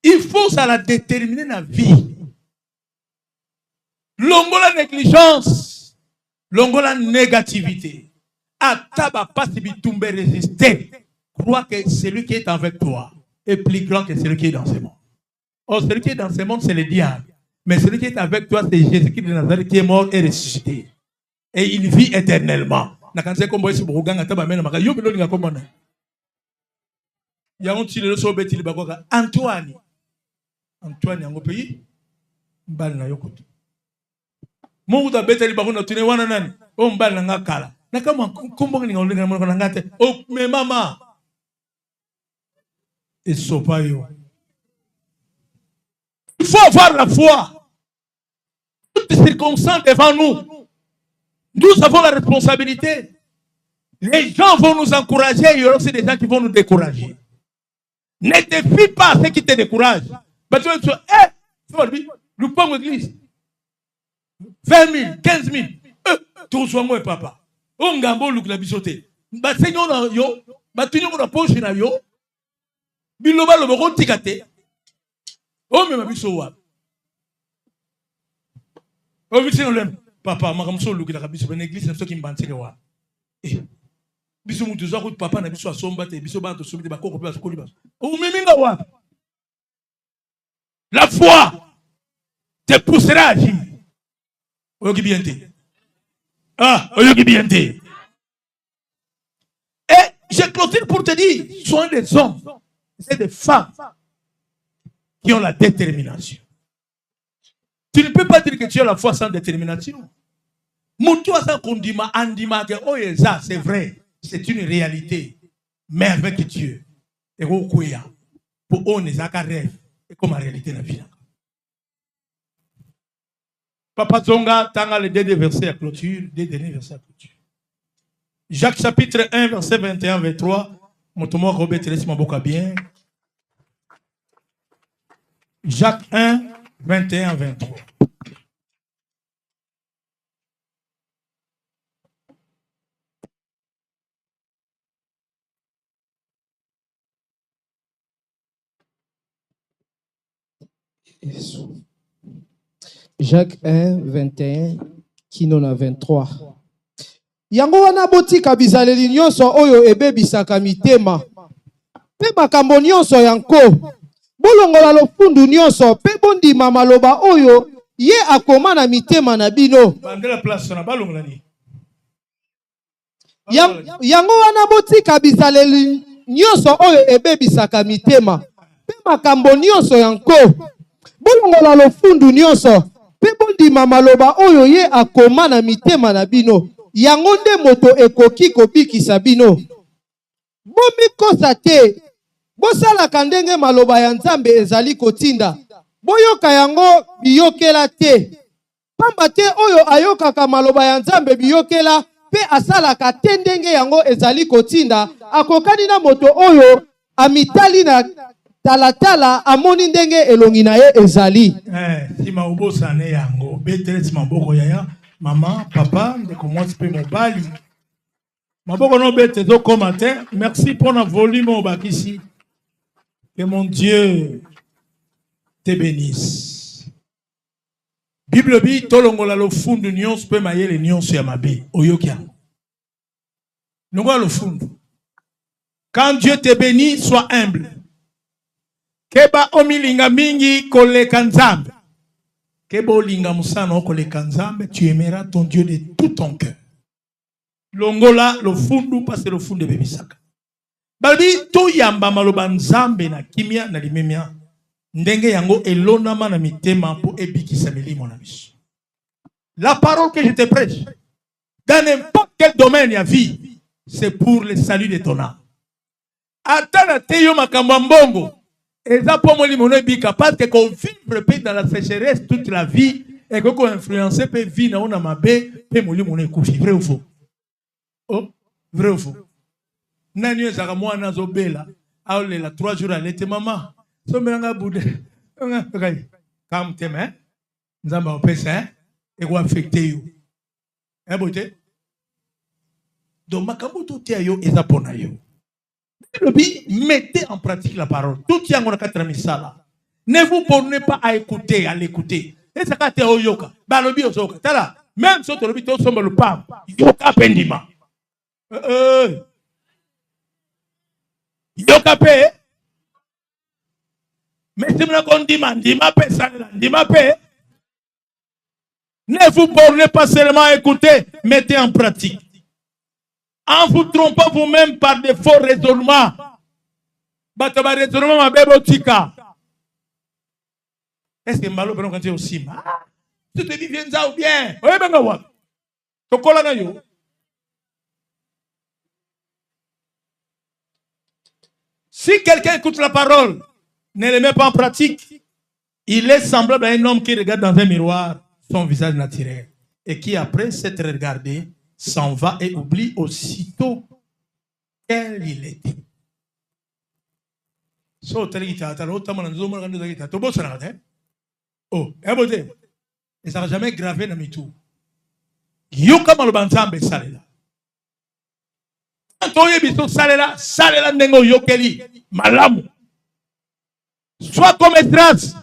S1: Il faut ça la déterminer la vie. Longola négligence, longola négativité. Ataba pas si bitumbe résister. Crois que celui qui est avec toi est plus grand que celui qui est dans ce monde. Or, celui qui est dans ce monde, c'est le diable. Mais celui qui est avec toi, c'est Jésus-Christ de Nazareth qui est mort et ressuscité. Et il vit éternellement. Antoine. Antoine, yango pays. Mbal na yokoto. Mungu da beteli bakuna tune wana nani? O mbal na ngakala. Na kama kumbo ni ngoleka na ngate. O me mama. Et sopayo. Il faut avoir la foi. Toutes les circonstances devant nous. Nous avons la responsabilité. Les gens vont nous encourager, il y aura aussi des gens qui vont nous décourager. Ne te fie pas à ceux qui te découragent. Tu vas dire, nous prenons l'église. 20 000, 15 000. Tu reçois moi, papa. On gambo look la bisoté. Seigneur na yo, batunyo na poche na yo. Biloba lo boko tikate. Oh mais ma biso wa. Oh mais c'est le papa, ma comme ça look la biso ben église na so ki mbanteke wa. Biso mutu zo ko papa na biso asomba te biso ba to sobi te ba ko ko ba ko liba. Oh meminga wa. La foi te poussera à agir. Oyoki bien te. Ah, oyoki bien te. Et je clôture pour te dire, soyez des hommes, c'est des femmes qui ont la détermination. Tu ne peux pas dire que tu as la foi sans détermination. Moutou sans kondima andima que oh ça c'est vrai, c'est une réalité. Mais avec Dieu, et au kouya pour on les rêve et comme la réalité la vie. Papa Zonga tanga le dernier verset à clôture, les derniers versets à clôture. Jacques chapitre 1 verset 21-23. Motomo Robert laisse ma boca bien. Jacques 1 21-23.
S2: Jacques 1, 21, kino na 23. Yango wana botika bizaleli nyonso oyo ebebisaka mitema. Pe makambo nyonso yanko. Bolongola lofundu nyonso pe bondima maloba oyo ye akoma na mitema na bino.
S1: Bandela place na balongola ni.
S2: Yango wana botika bizaleli nyonso oyo ebebisaka mitema. Pe makambo nyonso yanko. Bolongola lofundu nyonso pe bondima maloba oyo ye akoma na mitema na bino. Yango nde moto ekoki kobikisa bino. Bomikosa te. Bosalaka ndenge maloba ya Nzambe ezali kotinda. Boyoka yango biyokela te. Pamba te oyo ayokaka maloba ya Nzambe biyokela pe asalaka te ndenge yango ezali kotinda. Akokani na moto oyo amitali na talatala amoni ndenge elongi na ye ezali.
S1: Sima ubosa ne yango betere sima boko yaya maman papa ndeko mwasi pe mobali maboko no bete zo komate. Merci pour la volume au bakisi. Que mon Dieu te bénisse. Bible bi tolongola lo fundu nyonso pe mayele nyonso ya mabe oyokia. Nongola lo fundu. Quand Dieu te bénit, sois humble. Keba omilinga mingi koleka Nzambe. Keba olinga musana koleka Nzambe, tu aimeras ton Dieu de tout ton cœur. Longola lo fundu parce que lo fundu bebisaka. Balbi to yamba maloba Nzambe na kimia na limemia. Ndenge yango elonama na mitema po ebikisa milimo na biso. La parole que je te prêche dans n'importe quel domaine ya vie, c'est pour le salut de ton âme. Atana teyo makambambongo. Et ça pour moi, parce que qu'on vivre dans la sécheresse toute la vie et qu'on influencer peut vie dans ma baie, peut mourir mon écouche. Vrai ou faux? Oh, vrai ou faux? Nani ezaka mwana zobela, aolela 3 jours à l'été maman. Sombelanga boude. Calme tes mains. Nzamba opesa, et quoi affecter you. Hein, beauté? Donc, makambo tout est yo, et ça pour yo. Mettez en pratique la parole. Tout y a un quatre misala. Ne vous bornez pas à écouter, à l'écouter. Et ça quand au yoka, balobi osoka. Tala, même si tu le bito sombe le pam, yoka pendima. Yoka pe. Mais si vous condima, ndima pe salila, ndima pe. Ne vous bornez pas seulement à écouter, mettez en pratique. En vous trompant vous-même par des faux raisonnements. Bataba raisonnement ma bebo tika. Est-ce que malo peut nous aussi? Tu te dis viens ça ou bien? Oui, ben quoi? Tokola na yo. Si quelqu'un écoute la parole, ne le met pas en pratique, il est semblable à un homme qui regarde dans un miroir son visage naturel et qui après s'être regardé s'en va et oublie aussitôt quel il était. So teligita talo tamana nzomo ngando zagita to bossa na te. Oh, ebote. Et ça n'a jamais gravé dans mes tours. Yoka malobanzambe salela. Antoye biso salela ndengo yokeli malamu. Sois comme Esdras.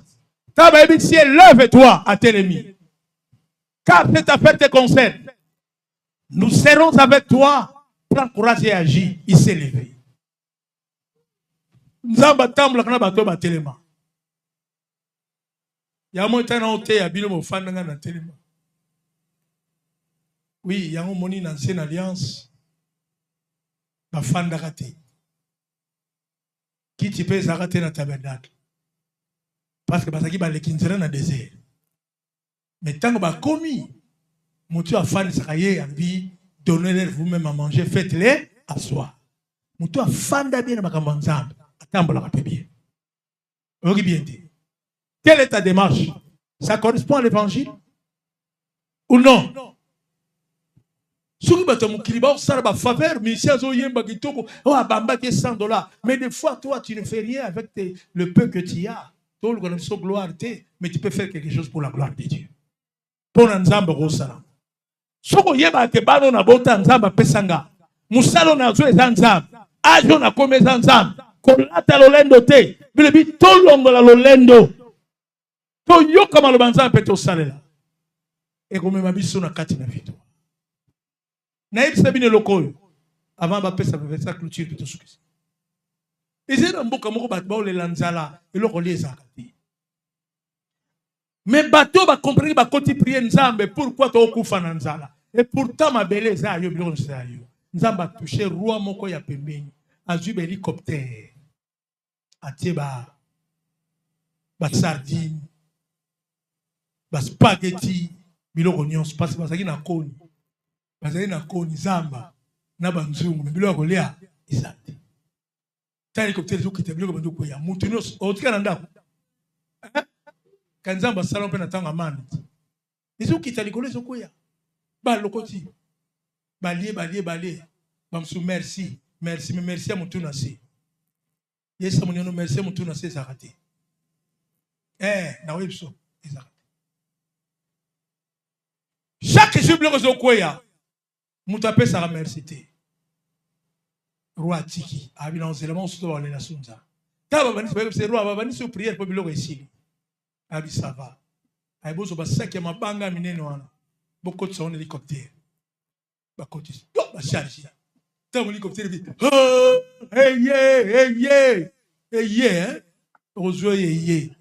S1: Taba ebisi lève-toi à tes ennemis. Car cette affaire te concerne. Nous serons avec toi. Prends courage et agis. Il s'est levé. Nzamba tambla kana bato ba telema. Ya mo tana ote ya bilo mo fanda na telema. Oui, ya mo moni na ancienne alliance. Ba fanda kate. Qui tu peux s'arrêter dans tabernacle. Parce que basaki ba lekinzera na désert. Mais tant que ba komi Moutou a fan sakaye envie donnez-leur vous-même à manger, faites-les à soi. Moutou a fan d'abien ma kamanzambe. Attends, la bien. Ok, bien dit. Quelle est ta démarche? Ça correspond à l'évangile? Ou non? Souri batamu kiliba ou saraba faveur, mais si azo yemba kitoko, oh abamba qui est $100. Mais des fois, toi, tu ne fais rien avec le peu que tu as. Toi, le connais gloire, mais tu peux faire quelque chose pour la gloire de Dieu. Pour un nzamba rosala. Soko yeba ke bano na bota nzamba pesanga. Musalo na zo ezanzamba. Ajo na kome ezanzamba. Kolata lolendo te. Bilebi tolongo la lolendo. To yoka malobanza peto salela. E kome mabiso na kati na vito. Na ebisa bine lokoyo. Avant ba pesa sa clôture peto sukisi. Ezena mboka moko bat ba le lanzala eloko lieza kati. Mais bateau va comprendre ba koti prier nzambe pourquoi to okufa na nzala. Et pourtant ma beleza ayo biloko sa ayo. Nzamba toucher roi moko ya pembeni. Azui ba hélicoptère. Atie ba sardine. Ba spaghetti biloko nyonso parce que bazaki na koni. Bazaki na koni nzamba na banzungu biloko kolia izate. Ta hélicoptère zo kite biloko bando koya. Mutu nyonso otika na ndako. Kanzamba salon pe na tanga mande. Izo kita likolo zo koya. Ba lokoti. Balie. Bamsou merci. Merci à mutu na se. Yesa munyono merci mutu na se zakate. Na webso ezakate. Chaque jour bloko zo koya. Mutu apesa sa merci te. Roi tiki. Abi na onzellement surtout ba lela sunza. Taba bani se roi bani se prière pour biloko esili. Abi ça va. Ay bozo ba sakia mabanga minene wana. Boko tsone hélicoptère. Ba koti. Yo ba charge. Tamo hélicoptère bi. Hey yeah. Ozo ye.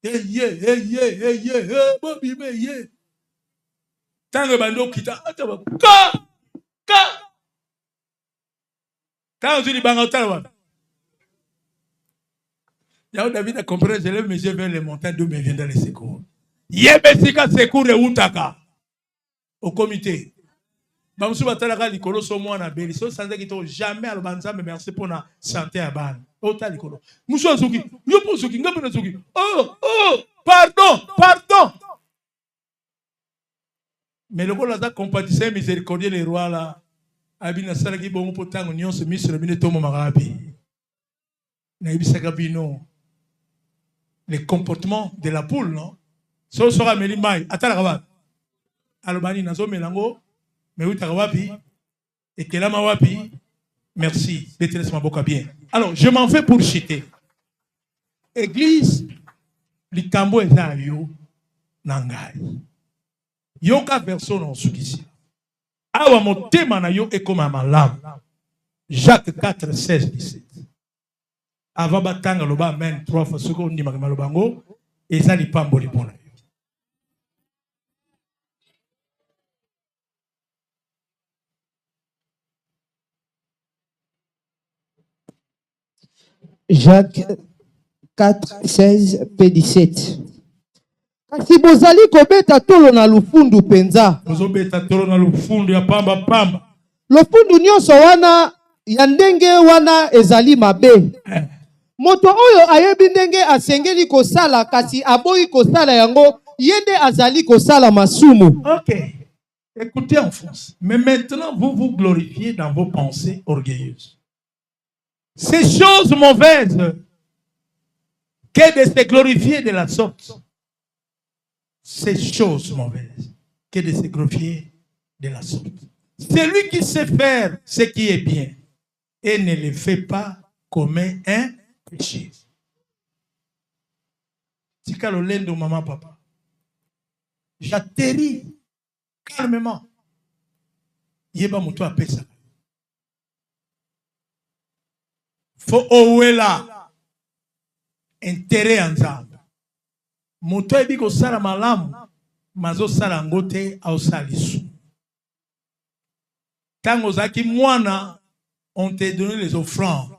S1: Hey Bobby me yeah. Tango bando kita ataba. Ka. Tango zuli banga otala. Yao David a compris, je lève mes yeux vers les montagnes d'où me viendra les secours. Yebesika secours et utaka. Au comité. bamusu batalaka likolo so mwana beli so sanze kito jamais aloba nzambe merci pour na santé ya bana ota likolo musu azuki yo po zuki ngabe na zuki oh pardon mais le gars là compatissant miséricordieux les rois là abina sala ki bongo potango nyonso misre bine tomo magabi na ibisaka bino les comportements de la poule non so sera melimai atala kaba alobani nazo melango mais oui wapi et que là ma wapi merci Bétélès Maboka bien alors je m'en vais pour chiter église likambo eza yo nangai yoka verso na sukisi awa motema na yo ekoma malamu Jacques 4 16 17 avant batanga loba amen 3 fois soko ndima ka malobango eza lipambo lipona yo
S2: Jacques 4, 16 p 17. Kasi bozali kobeta tolo na lufundu penza.
S1: bozobeta tolo na lufundu ya pamba.
S2: Lufundu nyonso wana ya ndenge wana ezali mabe. Moto oyo ayebi ndenge asengeli kosala kasi aboyi kosala yango yende azali kosala masumu.
S1: Ok. Écoutez en France. Mais maintenant, vous vous glorifiez dans vos pensées orgueilleuses. Ces choses mauvaises, que de se glorifier de la sorte. Ces choses mauvaises, que de se glorifier de la sorte. Celui qui sait faire ce qui est bien et ne le fait pas commet un péché. Tika lolendo maman papa. J'atterris calmement. Yeba muto apesa. Faut ouela intérêt ensemble. Muto ebi ko sala malamu mazo sala ngote au salisu. Tango zaki mwana on te donné les offrandes.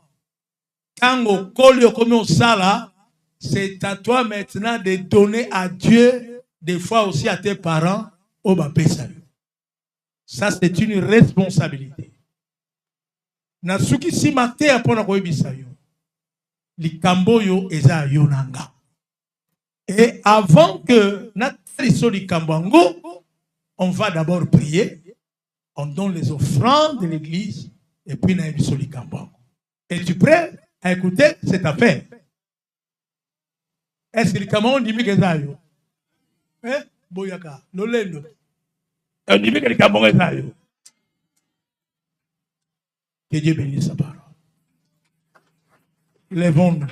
S1: Tango kolio comme on sala, c'est à toi maintenant de donner à Dieu, des fois aussi à tes parents, au bapesa. Ça c'est une responsabilité. Nasuki si mate apona ko ebisa yo. Likambo yo eza yo nanga. Et avant que nataliso likambango, on va d'abord prier, on donne les offrandes de l'église et puis nabiso likambango. Es-tu prêt à écouter cette affaire? Est-ce que likambango ndimi keza yo? Boyaka, lolendo. Ndimi ke likambango eza yo. Que Dieu bénisse sa parole. Lèvons-nous.